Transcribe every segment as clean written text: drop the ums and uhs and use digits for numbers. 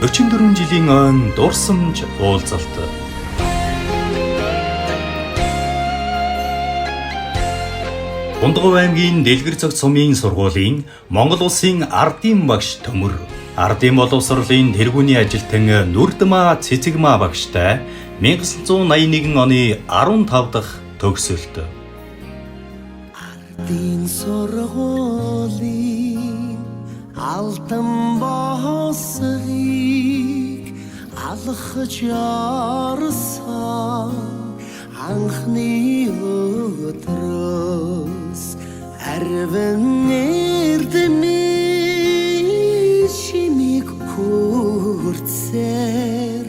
44 жилийн ойн дурсамж уулзалт. Дундгов аймгийн Дэлгэр цогц сумын сургуулийн Монгол улсын ардын багш Төмөр, ардын боловсролын тэргүүний ажилтан Нүрдмаа Цэцэгмаа багштай 1981 оны 15 дахь төгсөлт. Ардын сургуулийн алтан босгийг алхаж орсон анхны өдрөөс арван эрдэмий шимиг хүрцээр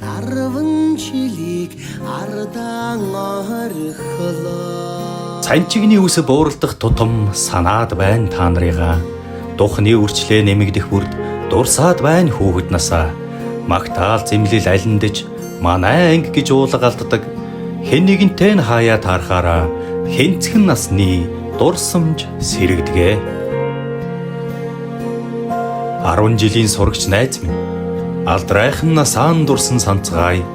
10 жилиг ардан орхолоо. Цанчигны үс бууралдах тутам санаад байна та нарыгаа. Духны үрчлээ нэмэгдэх бүрд дурсаад байна хүүхэд насаа. Магтаал зэмлэл алиндж манай анги гэж уулга алддаг. Хэн нэгэнтэй нь хаяа таарахаараа хэнцхэн насны дурсамж сэрэгдэгэ. 10 жилийн сурагч найз минь алдрайхан насаан дурсан санцгай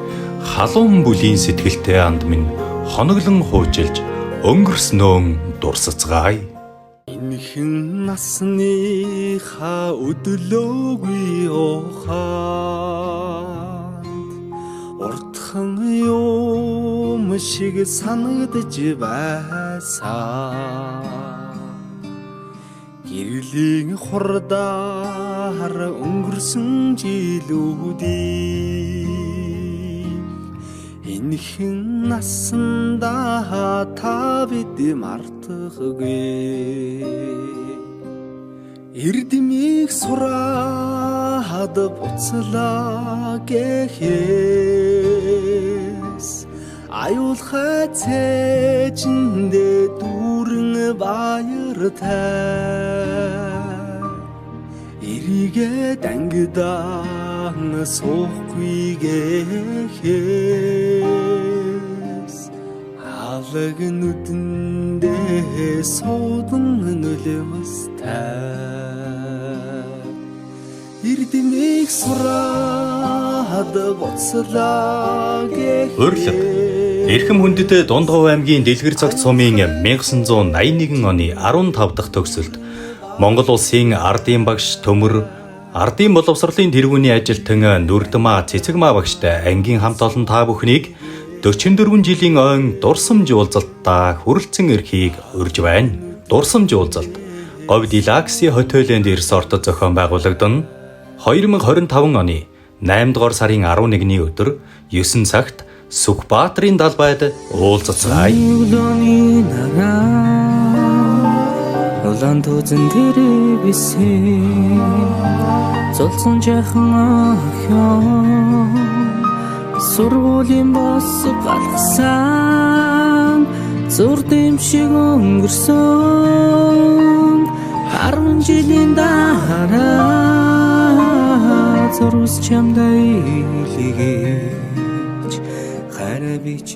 халуун бүлийн сэтгэлтэй анд минь хоноглон хуучилж өнгөрснөө дурсацгаая. Энэхэн насныхаа өдлөөгүй ухаанд уртхан юм шиг санагдж байсан. Гэрлийн хурдаар өнгөрсөн жилүүдийг энэхэн насандаа та бид мартахгүй. Эрдэмийг сураад буцлаа гэхээс аюулхай цээжиндээ дүүрэн баяртай эрийгээ дангидаан суухгүй гэхээс алаг нүдэндээ суудан нөлөөстэй эрдэмийг сураад буцлаа гэхээс Эрхэм хүндэт Дундгов аймгийн Дэлгэр цогц сумын 1981 оны 15 дахь төгсөлд Монгол улсын ардын багш Төмөр, ардын боловсролын тэргүүний ажилтан Нүрдмаа Цэцэгмаа багштай ангийн хамт олон та бүхнийг 44 жилийн ойн дурсамж уулзалтаа хүрэлцэн эрхийг урьж байна. Дурсамж уулзалт говь Дилакси хотеленд ресортод зохион байгуулагдсан 2025 оны 8 дугаар сарын 11-ний өдөр 9 цагт Сүхбаатрын далбайд уулзцгаая. Улаан тузан дээр бисэн золсон жахан охин сургуулийн бос галгасан зур дэвшиг өнгөрсөн 10 жилийн дараа зурус чамдаа илгээж харабич